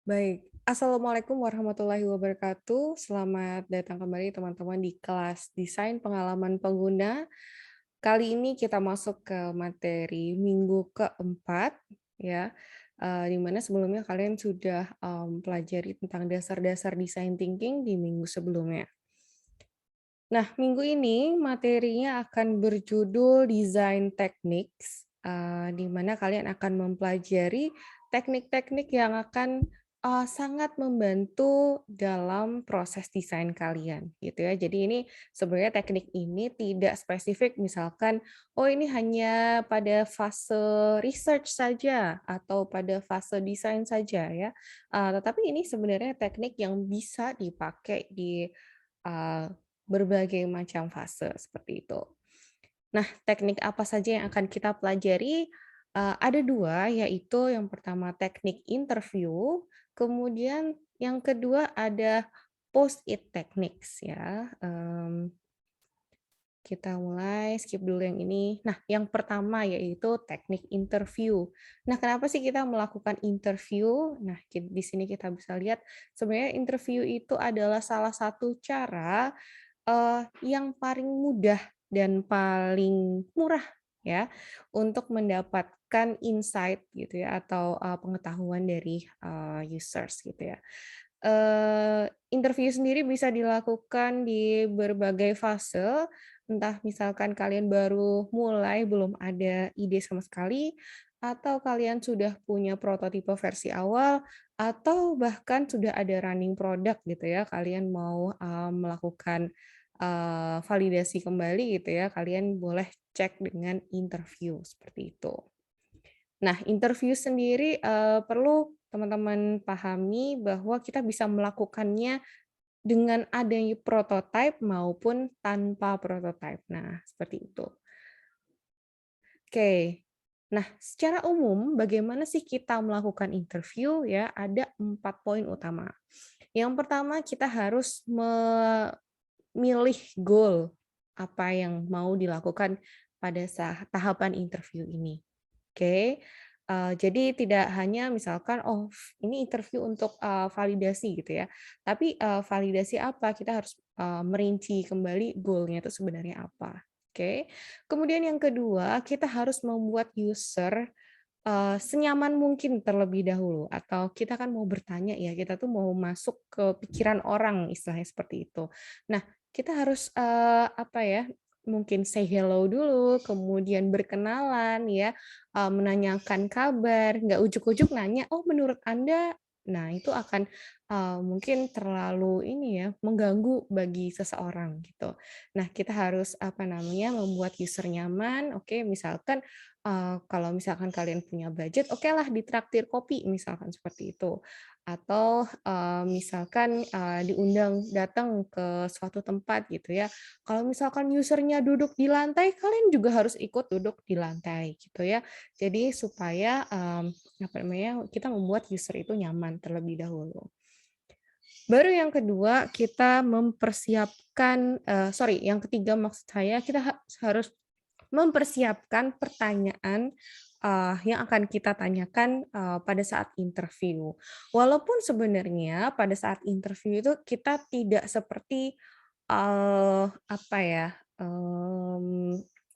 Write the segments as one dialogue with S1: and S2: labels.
S1: Baik, Assalamualaikum warahmatullahi wabarakatuh. Selamat datang kembali teman-teman di kelas Desain Pengalaman Pengguna. Kali ini kita masuk ke materi minggu keempat, ya, di mana sebelumnya kalian sudah pelajari tentang dasar-dasar design thinking di minggu sebelumnya. Nah, minggu ini materinya akan berjudul Design Techniques, di mana kalian akan mempelajari teknik-teknik yang akan sangat membantu dalam proses desain kalian, gitu ya. Jadi ini sebenarnya teknik ini tidak spesifik, misalkan, oh ini hanya pada fase research saja atau pada fase desain saja ya. Tetapi ini sebenarnya teknik yang bisa dipakai di uh, berbagai macam fase, seperti itu. Nah, teknik apa saja yang akan kita pelajari? Ada 2, yaitu yang pertama teknik interview, kemudian yang kedua ada post-it techniques ya, kita mulai skip dulu yang ini. Nah, yang pertama yaitu teknik interview. Nah, kenapa sih kita melakukan interview? Nah, di sini kita bisa lihat sebenarnya interview itu adalah salah satu cara yang paling mudah dan paling murah ya, untuk mendapatkan insight gitu ya, atau, pengetahuan dari, users gitu ya. Interview sendiri bisa dilakukan di berbagai fase, entah misalkan kalian baru mulai, belum ada ide sama sekali, atau kalian sudah punya prototipe versi awal, atau bahkan sudah ada running product gitu ya, kalian mau, melakukan validasi kembali gitu ya, kalian boleh cek dengan interview, seperti itu. Nah, interview sendiri, perlu teman-teman pahami bahwa kita bisa melakukannya dengan adanya prototype maupun tanpa prototype. Nah, seperti itu. Oke. Nah, secara umum bagaimana sih kita melakukan interview ya? Ada 4 poin utama. Yang pertama kita harus memilih goal apa yang mau dilakukan pada tahapan interview ini. Oke, jadi tidak hanya misalkan, oh ini interview untuk, validasi gitu ya, tapi, validasi apa, kita harus, merinci kembali goal-nya itu sebenarnya apa, oke. Kemudian yang kedua, kita harus membuat user senyaman mungkin terlebih dahulu, atau kita kan mau bertanya ya, kita tuh mau masuk ke pikiran orang, istilahnya seperti itu. Nah, kita harus, apa ya, mungkin say hello dulu, kemudian berkenalan ya, menanyakan kabar, nggak ujuk-ujuk nanya, "Oh menurut Anda?" Nah, itu akan, mungkin terlalu ini ya, mengganggu bagi seseorang gitu. Nah, kita harus, apa namanya, membuat user nyaman, oke, misalkan kalau misalkan kalian punya budget, okelah ditraktir kopi, misalkan seperti itu. Atau, misalkan, diundang datang ke suatu tempat gitu ya. Kalau misalkan usernya duduk di lantai, kalian juga harus ikut duduk di lantai gitu ya. Jadi supaya, apa namanya, kita membuat user itu nyaman terlebih dahulu. Baru yang kedua, kita mempersiapkan, sorry, yang ketiga maksud saya, kita harus mempersiapkan pertanyaan, yang akan kita tanyakan, pada saat interview. Walaupun sebenarnya pada saat interview itu kita tidak seperti, apa ya,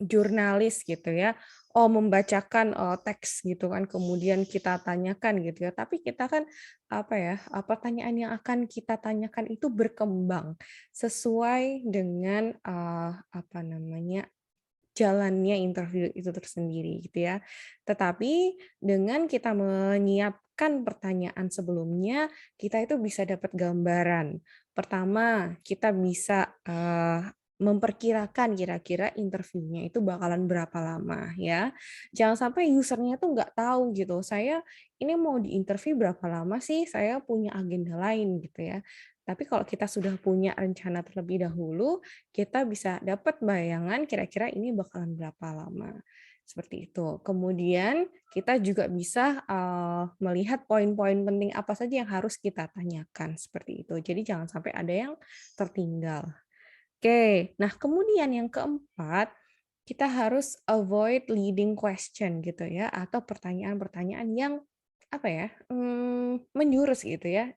S1: jurnalis gitu ya, oh membacakan, teks gitu kan, kemudian kita tanyakan gitu ya. Tapi kita kan, apa ya, pertanyaan yang akan kita tanyakan itu berkembang sesuai dengan, apa namanya, jalannya interview itu tersendiri gitu ya. Tetapi dengan kita menyiapkan pertanyaan sebelumnya, kita itu bisa dapat gambaran. Pertama, kita bisa, memperkirakan kira-kira interviewnya itu bakalan berapa lama ya. Jangan sampai usernya tuh nggak tahu gitu, saya ini mau diinterview berapa lama sih, saya punya agenda lain gitu ya. Tapi kalau kita sudah punya rencana terlebih dahulu, kita bisa dapat bayangan kira-kira ini bakalan berapa lama, seperti itu. Kemudian kita juga bisa, melihat poin-poin penting apa saja yang harus kita tanyakan, seperti itu. Jadi jangan sampai ada yang tertinggal. Oke, nah kemudian yang keempat, kita harus avoid leading question gitu ya, atau pertanyaan-pertanyaan yang apa ya, menjurus gitu ya.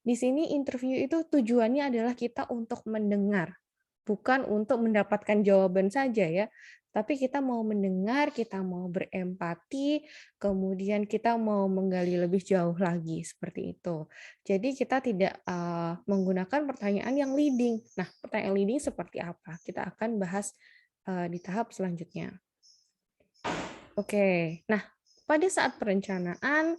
S1: Di sini interview itu tujuannya adalah kita untuk mendengar, bukan untuk mendapatkan jawaban saja ya. Tapi kita mau mendengar, kita mau berempati, kemudian kita mau menggali lebih jauh lagi, seperti itu. Jadi kita tidak, menggunakan pertanyaan yang leading. Nah, pertanyaan leading seperti apa? Kita akan bahas, di tahap selanjutnya. Oke. Nah, pada saat perencanaan,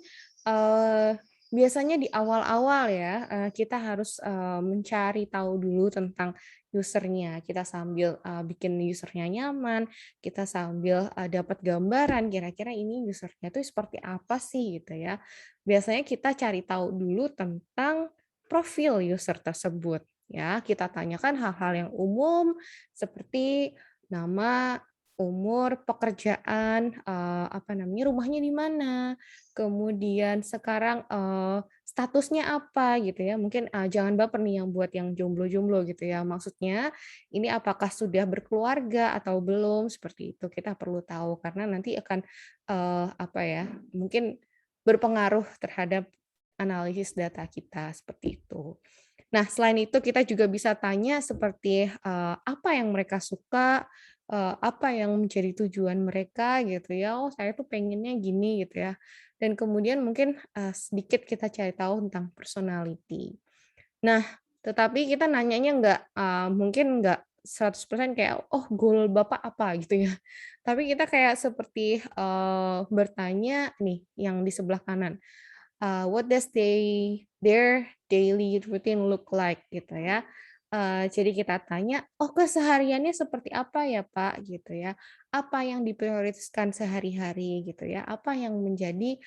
S1: biasanya di awal-awal ya, kita harus, mencari tahu dulu tentang usernya. Kita sambil, bikin usernya nyaman, kita sambil, dapat gambaran kira-kira ini usernya tuh seperti apa sih gitu ya. Biasanya kita cari tahu dulu tentang profil user tersebut ya. Kita tanyakan hal-hal yang umum seperti nama, umur, pekerjaan, apa namanya, rumahnya di mana, kemudian sekarang, statusnya apa gitu ya. Mungkin, jangan baper nih yang buat yang jomblo-jomblo gitu ya. Maksudnya ini apakah sudah berkeluarga atau belum, seperti itu. Kita perlu tahu karena nanti akan, apa ya, mungkin berpengaruh terhadap analisis data kita, seperti itu. Nah, selain itu kita juga bisa tanya seperti, apa yang mereka suka, apa yang menjadi tujuan mereka gitu ya, "Oh saya tuh pengennya gini," gitu ya. Dan kemudian mungkin, sedikit kita cari tahu tentang personality. Nah, tetapi kita nanyanya nggak, mungkin nggak 100% kayak, "Oh goal Bapak apa?" Gitu ya. Tapi kita kayak seperti, bertanya nih yang di sebelah kanan, what does their daily routine look like gitu ya. Jadi kita tanya, "Oh kesehariannya seperti apa ya Pak?" Gitu ya. "Apa yang diprioritaskan sehari-hari?" Gitu ya. "Apa yang menjadi,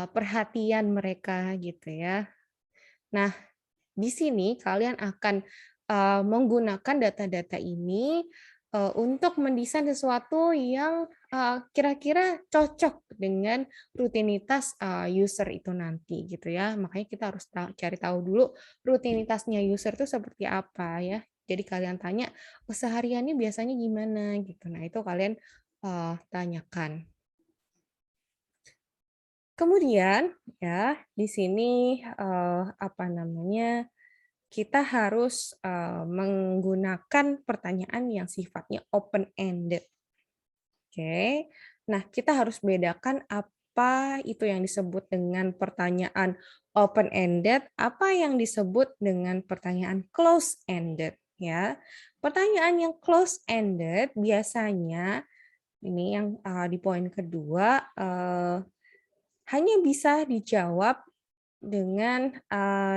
S1: perhatian mereka?" Gitu ya. Nah, di sini kalian akan, menggunakan data-data ini, untuk mendesain sesuatu yang, kira-kira cocok dengan rutinitas, user itu nanti gitu ya. Makanya kita harus cari tahu dulu rutinitasnya user itu seperti apa ya. Jadi kalian tanya, "Oh sehariannya biasanya gimana?" Gitu. Nah itu kalian, tanyakan. Kemudian ya di sini, apa namanya, kita harus, menggunakan pertanyaan yang sifatnya open ended. Oke. Nah, kita harus bedakan apa itu yang disebut dengan pertanyaan open ended, apa yang disebut dengan pertanyaan close ended ya. Pertanyaan yang close ended biasanya ini yang, di poin kedua, hanya bisa dijawab dengan,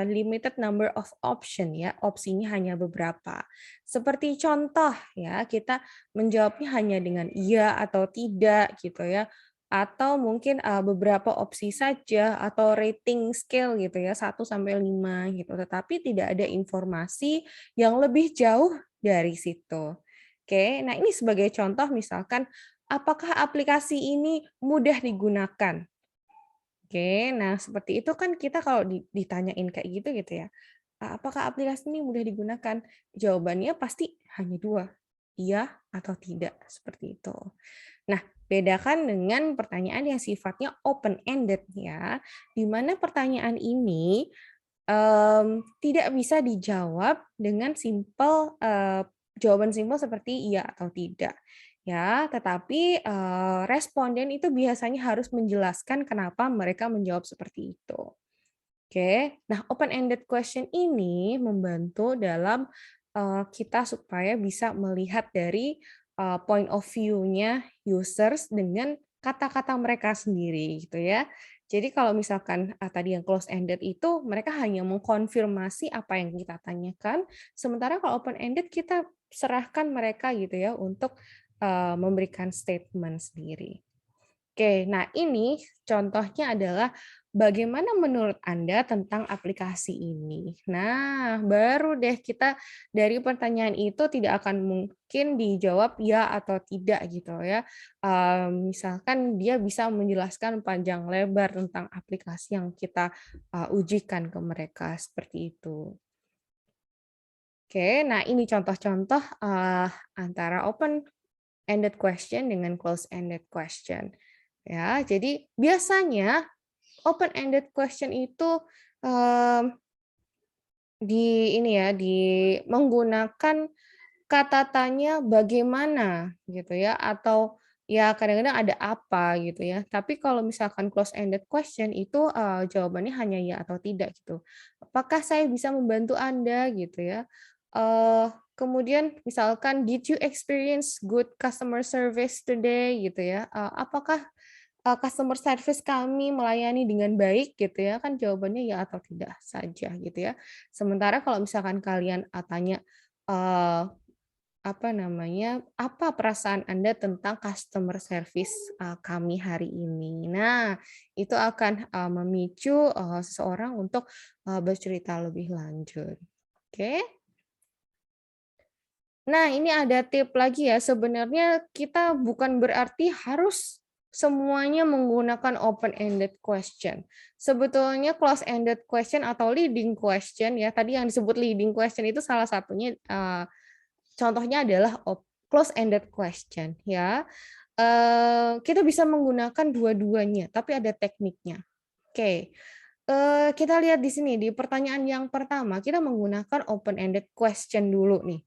S1: limited number of option ya, opsinya hanya beberapa. Seperti contoh ya, kita menjawabnya hanya dengan iya atau tidak gitu ya, atau mungkin, beberapa opsi saja atau rating scale gitu ya, 1 sampai 5 gitu, tetapi tidak ada informasi yang lebih jauh dari situ. Oke, nah ini sebagai contoh misalkan, apakah aplikasi ini mudah digunakan? Oke, nah seperti itu kan kita kalau ditanyain kayak gitu gitu ya, apakah aplikasi ini mudah digunakan? Jawabannya pasti hanya 2, iya atau tidak, seperti itu. Nah, bedakan dengan pertanyaan yang sifatnya open ended ya, di mana pertanyaan ini, tidak bisa dijawab dengan simpel, jawaban simpel seperti iya atau tidak. Ya, tetapi, responden itu biasanya harus menjelaskan kenapa mereka menjawab seperti itu. Oke, nah open-ended question ini membantu dalam, kita supaya bisa melihat dari, point of view-nya users dengan kata-kata mereka sendiri gitu ya. Jadi kalau misalkan, tadi yang close-ended itu mereka hanya mengkonfirmasi apa yang kita tanyakan, sementara kalau open-ended kita serahkan mereka gitu ya untuk, memberikan statement sendiri. Oke, nah ini contohnya adalah bagaimana menurut Anda tentang aplikasi ini? Nah, baru deh kita dari pertanyaan itu tidak akan mungkin dijawab ya atau tidak gitu ya. Misalkan dia bisa menjelaskan panjang lebar tentang aplikasi yang kita ujikan ke mereka seperti itu. Oke, nah ini contoh-contoh antara open-ended question dengan close-ended question. Ya, jadi biasanya open-ended question itu, mmm, di ini ya, menggunakan kata tanya bagaimana gitu ya, atau ya kadang-kadang ada apa gitu ya. Tapi kalau misalkan close-ended question itu, jawabannya hanya ya atau tidak gitu. Apakah saya bisa membantu Anda gitu ya. Kemudian misalkan, "Did you experience good customer service today?" Gitu ya. Apakah, customer service kami melayani dengan baik gitu ya, kan jawabannya ya atau tidak saja gitu ya. Sementara kalau misalkan kalian, tanya, eee apa namanya, apa perasaan Anda tentang customer service, kami hari ini? Nah, itu akan, memicu, seseorang untuk, bercerita lebih lanjut. Oke. Nah, ini ada tip lagi ya, sebenarnya kita bukan berarti harus semuanya menggunakan open-ended question. Sebetulnya close-ended question atau leading question ya, tadi yang disebut leading question itu salah satunya, contohnya adalah close-ended question ya. Kita bisa menggunakan dua-duanya, tapi ada tekniknya. Oke, kita lihat di sini, di pertanyaan yang pertama, kita menggunakan open-ended question dulu nih.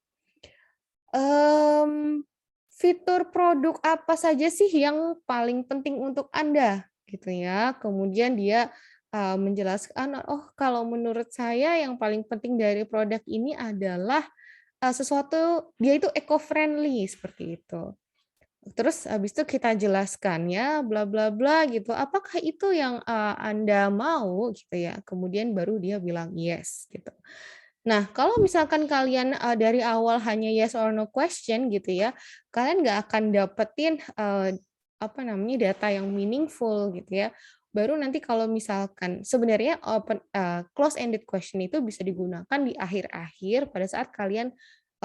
S1: Fitur produk apa saja sih yang paling penting untuk Anda? Gitu ya. Kemudian dia, menjelaskan, "Oh, kalau menurut saya yang paling penting dari produk ini adalah sesuatu dia itu eco-friendly," seperti itu. Terus habis itu kita jelaskan ya, bla bla bla gitu, "Apakah itu yang, Anda mau?" Gitu ya. Kemudian baru dia bilang, "Yes," gitu. Nah, kalau misalkan kalian, dari awal hanya yes or no question gitu ya, kalian nggak akan dapetin, apa namanya, data yang meaningful gitu ya. Baru nanti kalau misalkan sebenarnya close ended question itu bisa digunakan di akhir-akhir pada saat kalian,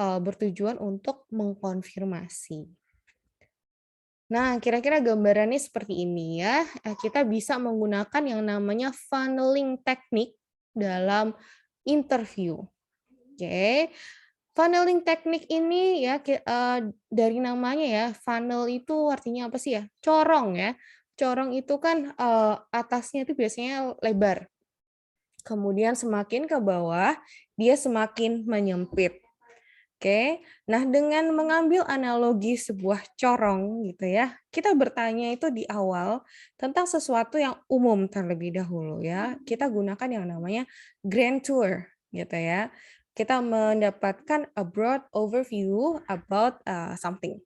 S1: bertujuan untuk mengkonfirmasi. Nah, kira-kira gambarannya seperti ini ya. Kita bisa menggunakan yang namanya funneling teknik dalam interview. Oke. Funneling teknik ini ya dari namanya ya, funnel itu artinya apa sih ya? Corong ya. Corong itu kan, atasnya itu biasanya lebar, kemudian semakin ke bawah dia semakin menyempit. Oke. Nah, dengan mengambil analogi sebuah corong gitu ya, kita bertanya itu di awal tentang sesuatu yang umum terlebih dahulu ya. Kita gunakan yang namanya grand tour gitu ya. Kita mendapatkan a broad overview about something.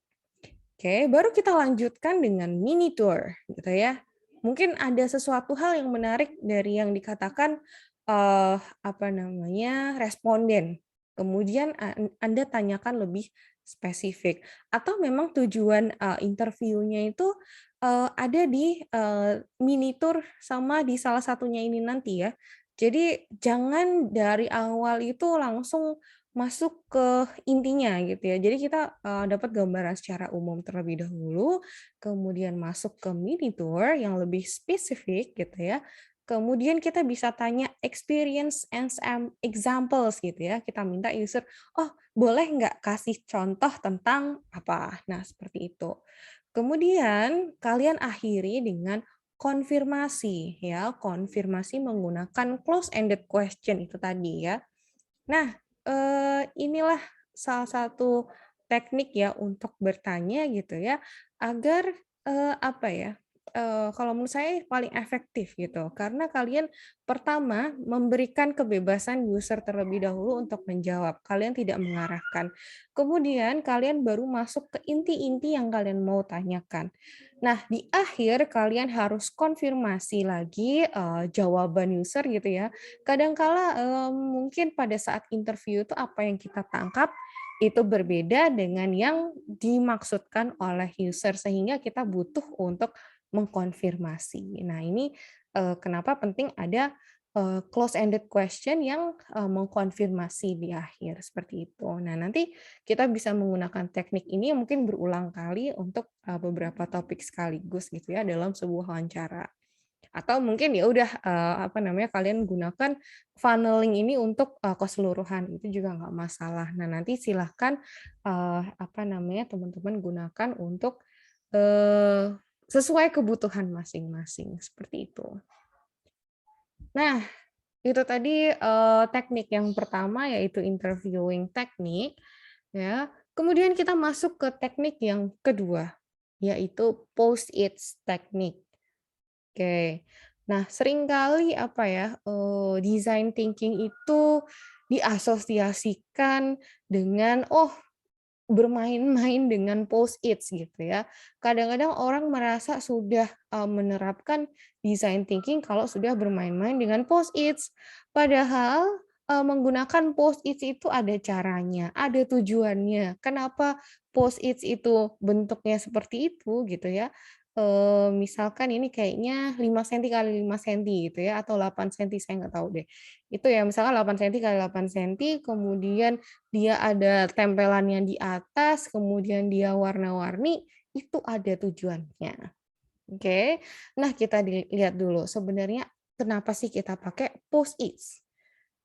S1: Oke, baru kita lanjutkan dengan mini tour gitu ya. Mungkin ada sesuatu hal yang menarik dari yang dikatakan apa namanya, responden. Kemudian Anda tanyakan lebih spesifik atau memang tujuan interviewnya itu ada di mini tour sama di salah satunya ini nanti ya. Jadi jangan dari awal itu langsung masuk ke intinya gitu ya. Jadi kita, dapat gambaran secara umum terlebih dahulu, kemudian masuk ke mini tour yang lebih spesifik gitu ya. Kemudian kita bisa tanya experience and some examples gitu ya. Kita minta user, "Oh, boleh nggak kasih contoh tentang apa?" Nah, seperti itu. Kemudian kalian akhiri dengan konfirmasi ya, konfirmasi menggunakan close ended question itu tadi ya. Nah, inilah salah satu teknik ya untuk bertanya gitu ya, agar, apa ya, kalau menurut saya paling efektif gitu. Karena kalian pertama memberikan kebebasan user terlebih dahulu untuk menjawab, kalian tidak mengarahkan. Kemudian kalian baru masuk ke inti-inti yang kalian mau tanyakan. Nah, di akhir kalian harus konfirmasi lagi, jawaban user gitu ya. Kadangkala, mungkin pada saat interview itu apa yang kita tangkap, itu berbeda dengan yang dimaksudkan oleh user, sehingga kita butuh untuk mengkonfirmasi. Nah ini, kenapa penting ada, close-ended question yang, mengkonfirmasi di akhir, seperti itu. Nah nanti kita bisa menggunakan teknik ini mungkin berulang kali untuk, beberapa topik sekaligus gitu ya dalam sebuah wawancara. Atau mungkin ya udah, apa namanya, kalian gunakan funneling ini untuk, keseluruhan, itu juga nggak masalah. Nah, nanti silahkan, apa namanya, teman-teman gunakan untuk, sesuai kebutuhan masing-masing, seperti itu. Nah, itu tadi, teknik yang pertama yaitu interviewing teknik, ya. Kemudian kita masuk ke teknik yang kedua, yaitu post-its teknik. Oke. Nah, seringkali apa ya, design thinking itu diasosiasikan dengan, oh, bermain-main dengan Post-its gitu ya. Kadang-kadang orang merasa sudah, menerapkan design thinking kalau sudah bermain-main dengan Post-its. Padahal, menggunakan Post-its itu ada caranya, ada tujuannya. Kenapa Post-its itu bentuknya seperti itu gitu ya. Misalkan ini kayaknya 5 senti kali 5 senti gitu ya, atau 8 senti, saya nggak tahu deh. Itu ya misalkan 8 senti kali 8 senti, kemudian dia ada tempelannya di atas, kemudian dia warna-warni, itu ada tujuannya, oke. Nah, kita lihat dulu sebenarnya kenapa sih kita pakai Post-its.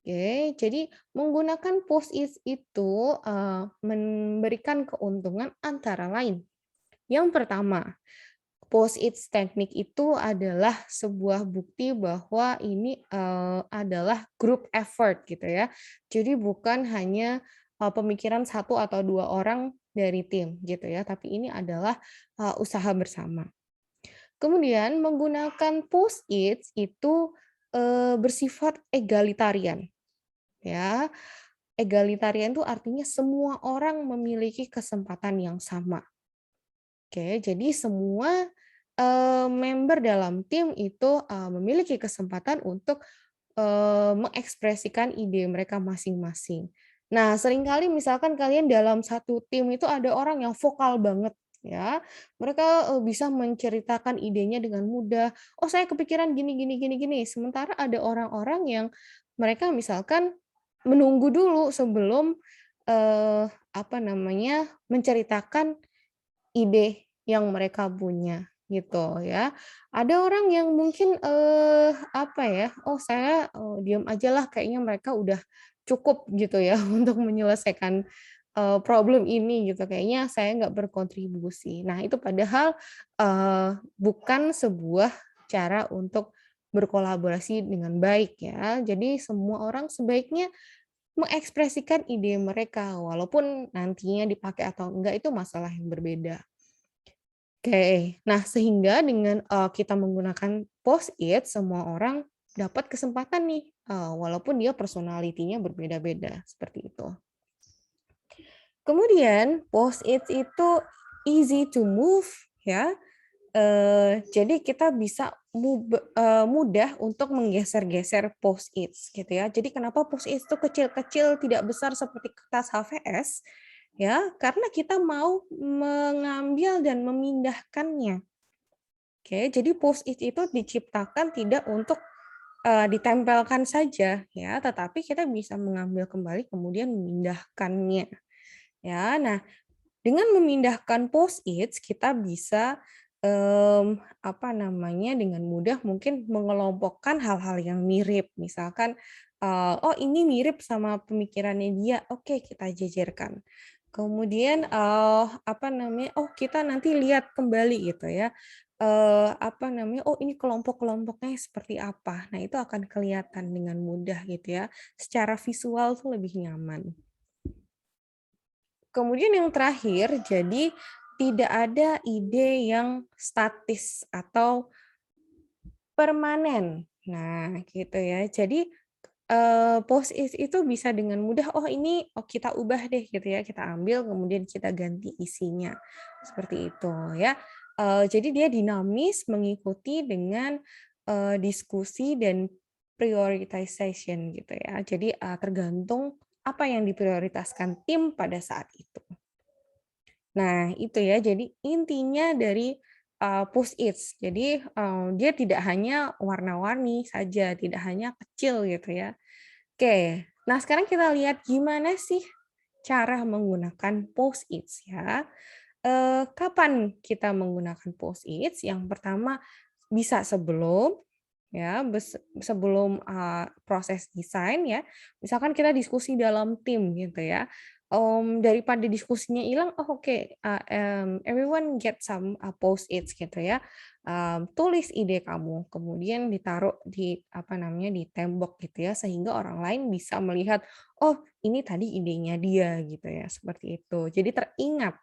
S1: Oke, jadi menggunakan Post-its itu, memberikan keuntungan antara lain. Yang pertama, Post-its teknik itu adalah sebuah bukti bahwa ini, adalah group effort gitu ya. Jadi bukan hanya, pemikiran satu atau 2 orang dari tim gitu ya, tapi ini adalah, usaha bersama. Kemudian menggunakan Post-its itu, bersifat egalitarian ya. Egalitarian itu artinya semua orang memiliki kesempatan yang sama. Oke, jadi semua, member dalam tim itu, memiliki kesempatan untuk, mengekspresikan ide mereka masing-masing. Nah, seringkali misalkan kalian dalam satu tim itu ada orang yang vokal banget ya, mereka, bisa menceritakan idenya dengan mudah, "Oh, saya kepikiran gini gini gini gini." Sementara ada orang-orang yang mereka misalkan menunggu dulu sebelum, apa namanya, menceritakan ide yang mereka punya, gitu ya. Ada orang yang mungkin, apa ya, "Oh saya, diam ajalah kayaknya mereka udah cukup," gitu ya, untuk menyelesaikan, problem ini gitu, "Kayaknya saya nggak berkontribusi." Nah itu padahal, bukan sebuah cara untuk berkolaborasi dengan baik ya. Jadi semua orang sebaiknya mengekspresikan ide mereka, walaupun nantinya dipakai atau enggak itu masalah yang berbeda. Oke. Nah, sehingga dengan, kita menggunakan Post-it, semua orang dapat kesempatan nih, walaupun dia personality-nya berbeda-beda, seperti itu. Kemudian Post-it itu easy to move ya, jadi kita bisa mudah untuk menggeser-geser Post-its gitu ya. Jadi kenapa Post-its itu kecil-kecil, tidak besar seperti kertas HVS, ya, karena kita mau mengambil dan memindahkannya. Oke, jadi Post-it itu diciptakan tidak untuk, ditempelkan saja ya, tetapi kita bisa mengambil kembali kemudian memindahkannya, ya. Nah, dengan memindahkan Post-its kita bisa, apa namanya, dengan mudah mungkin mengelompokkan hal-hal yang mirip. Misalkan, "Oh ini mirip sama pemikirannya dia, oke kita jajarkan." Kemudian, apa namanya, oh kita nanti lihat kembali gitu ya, apa namanya, oh ini kelompok-kelompoknya seperti apa. Nah itu akan kelihatan dengan mudah gitu ya, secara visual tuh lebih nyaman. Kemudian yang terakhir, jadi tidak ada ide yang statis atau permanen. Nah, gitu ya. Jadi, Post-it itu bisa dengan mudah, "Oh ini, oh kita ubah deh," gitu ya, kita ambil kemudian kita ganti isinya, seperti itu ya. Jadi dia dinamis mengikuti dengan, diskusi dan prioritization gitu ya. Jadi, tergantung apa yang diprioritaskan tim pada saat itu. Nah, itu ya, jadi intinya dari, Post-its. Jadi, dia tidak hanya warna-warni saja, tidak hanya kecil gitu ya. Oke, nah sekarang kita lihat gimana sih cara menggunakan Post-its ya. Kapan kita menggunakan Post-its? Yang pertama bisa sebelum ya, sebelum, proses desain ya. Misalkan kita diskusi dalam tim gitu ya. daripada diskusinya hilang, oh oke, everyone get some, post-its gitu ya. Tulis ide kamu, kemudian ditaruh di, apa namanya, di tembok gitu ya, sehingga orang lain bisa melihat, "Oh, ini tadi idenya dia," gitu ya, seperti itu. Jadi teringat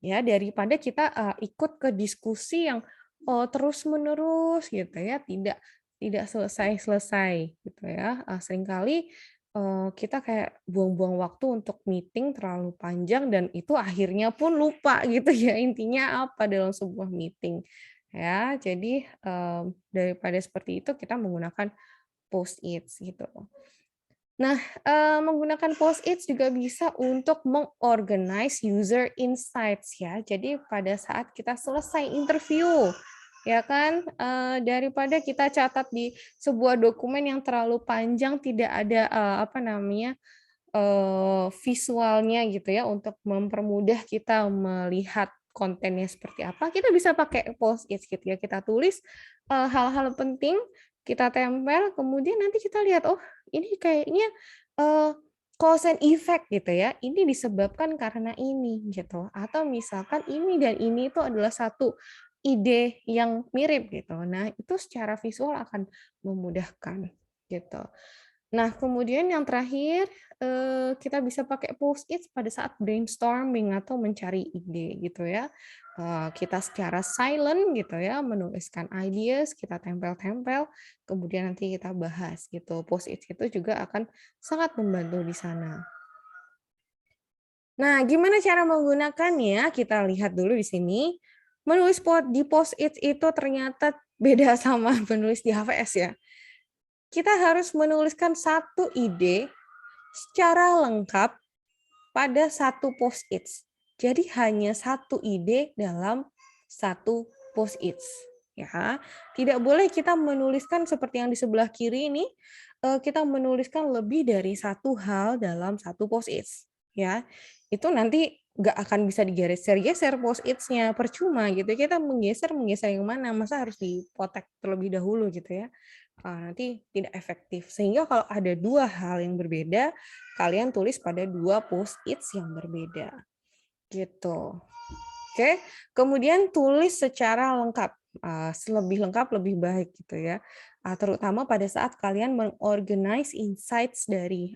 S1: ya, daripada kita, ikut ke diskusi yang, terus-menerus gitu ya, tidak tidak selesai-selesai gitu ya. Seringkali kita kayak buang-buang waktu untuk meeting terlalu panjang dan itu akhirnya pun lupa gitu ya intinya apa dalam sebuah meeting, ya. Jadi, daripada seperti itu kita menggunakan Post-its gitu. Nah, menggunakan Post-its juga bisa untuk user insights ya. Jadi pada saat kita selesai interview, ya kan, daripada kita catat di sebuah dokumen yang terlalu panjang tidak ada, apa namanya, visualnya gitu ya untuk mempermudah kita melihat kontennya seperti apa, kita bisa pakai Post-its gitu ya. Kita tulis, hal-hal penting, kita tempel, kemudian nanti kita lihat, oh ini kayaknya, eee, cause and effect gitu ya, ini disebabkan karena ini gitu, atau misalkan ini dan ini itu adalah satu ide yang mirip gitu. Nah, itu secara visual akan memudahkan gitu. Nah, kemudian yang terakhir, kita bisa pakai Post-its pada saat brainstorming atau mencari ide gitu ya. Kita secara silent gitu ya, menuliskan ideas, kita tempel-tempel, kemudian nanti kita bahas gitu. Post-its itu juga akan sangat membantu di sana. Nah, gimana cara menggunakannya? Kita lihat dulu di sini. Menulis di Post-its itu ternyata beda sama menulis di HVS ya. Kita harus menuliskan satu ide secara lengkap pada satu Post-its. Jadi hanya satu ide dalam satu Post-its, ya. Tidak boleh kita menuliskan seperti yang di sebelah kiri ini, kita menuliskan lebih dari satu hal dalam satu Post-its, ya. Itu nanti nggak akan bisa digeser-geser Post-its-nya, percuma gitu. Kita menggeser-menggeser yang mana, masa harus dipotek terlebih dahulu gitu ya. Nanti tidak efektif. Sehingga kalau ada 2 hal yang berbeda, kalian tulis pada 2 Post-its yang berbeda, gitu. Oke, kemudian tulis secara lengkap, lebih lengkap lebih baik gitu ya, terutama pada saat kalian insights dari,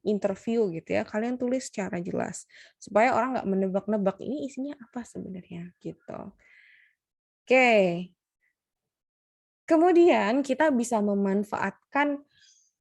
S1: interview gitu ya, kalian tulis secara jelas, supaya orang nggak menebak-nebak, ini isinya apa sebenarnya, gitu. Oke, kemudian kita bisa memanfaatkan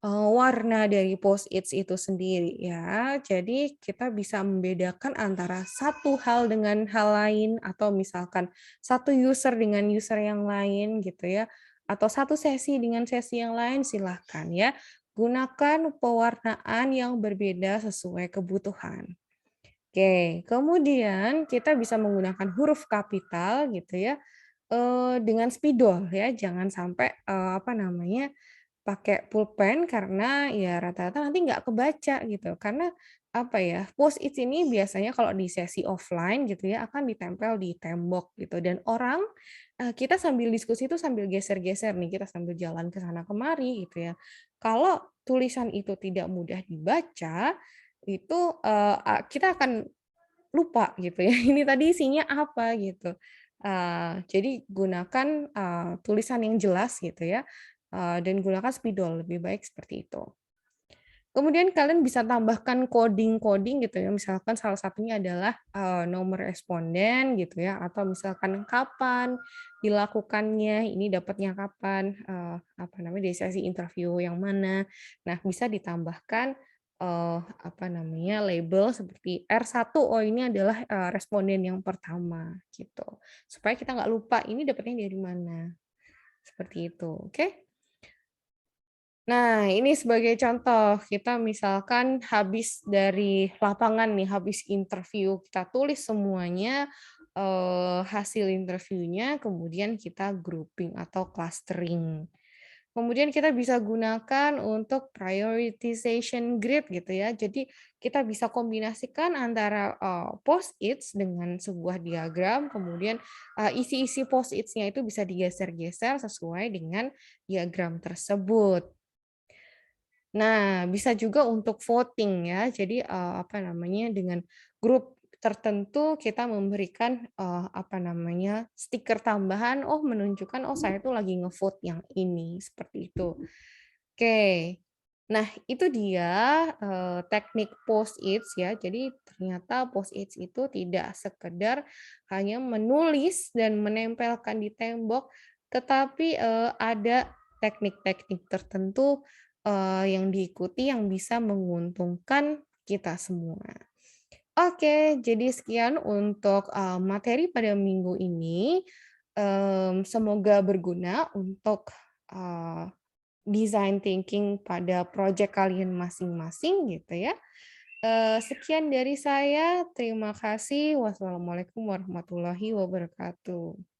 S1: warna dari Post-its itu sendiri ya. Jadi kita bisa membedakan antara satu hal dengan hal lain atau misalkan satu user dengan user yang lain gitu ya, atau satu sesi dengan sesi yang lain silahkan ya. Gunakan pewarnaan yang berbeda sesuai kebutuhan. Oke, kemudian kita bisa menggunakan huruf kapital gitu ya, dengan spidol ya, jangan sampai, apa namanya, pakai pulpen karena ya rata-rata nanti nggak kebaca gitu. Karena apa ya, Post-it ini biasanya kalau di sesi offline gitu ya akan ditempel di tembok gitu dan orang, kita sambil diskusi itu sambil geser-geser nih, kita sambil jalan ke sana kemari gitu ya. Kalau tulisan itu tidak mudah dibaca, itu, kita akan lupa gitu ya, ini tadi isinya apa gitu. Jadi gunakan, tulisan yang jelas gitu ya, dan gunakan spidol, lebih baik seperti itu. Kemudian kalian bisa tambahkan coding-coding gitu ya, misalkan salah satunya adalah, nomor responden gitu ya, atau misalkan kapan dilakukannya, ini dapatnya kapan, apa namanya, di sesi interview yang mana. Nah, bisa ditambahkan, apa namanya, label seperti R1, oh ini adalah, responden yang pertama, gitu. Supaya kita nggak lupa, ini dapatnya dari mana, seperti itu, oke? Nah, ini sebagai contoh, kita misalkan habis dari lapangan nih, habis interview, kita tulis semuanya, hasil interviewnya, kemudian kita grouping atau clustering. Kemudian kita bisa gunakan untuk prioritization grid gitu ya. Jadi kita bisa kombinasikan antara, Post-its dengan sebuah diagram, kemudian, isi-isi Post-its-nya itu bisa digeser-geser sesuai dengan diagram tersebut. Nah, bisa juga untuk voting ya. Jadi, apa namanya, dengan grup tertentu kita memberikan, apa namanya, stiker tambahan, oh menunjukkan, oh saya tuh lagi ngevote yang ini, seperti itu. Oke. Nah, itu dia, teknik post-its ya. Jadi ternyata post-its itu tidak sekedar hanya menulis dan menempelkan di tembok, tetapi, ada teknik-teknik tertentu yang diikuti yang bisa menguntungkan kita semua. Oke, jadi sekian untuk, materi pada minggu ini, semoga berguna untuk, eee, design thinking pada project kalian masing-masing gitu ya. Sekian dari saya, terima kasih. Wassalamualaikum warahmatullahi wabarakatuh.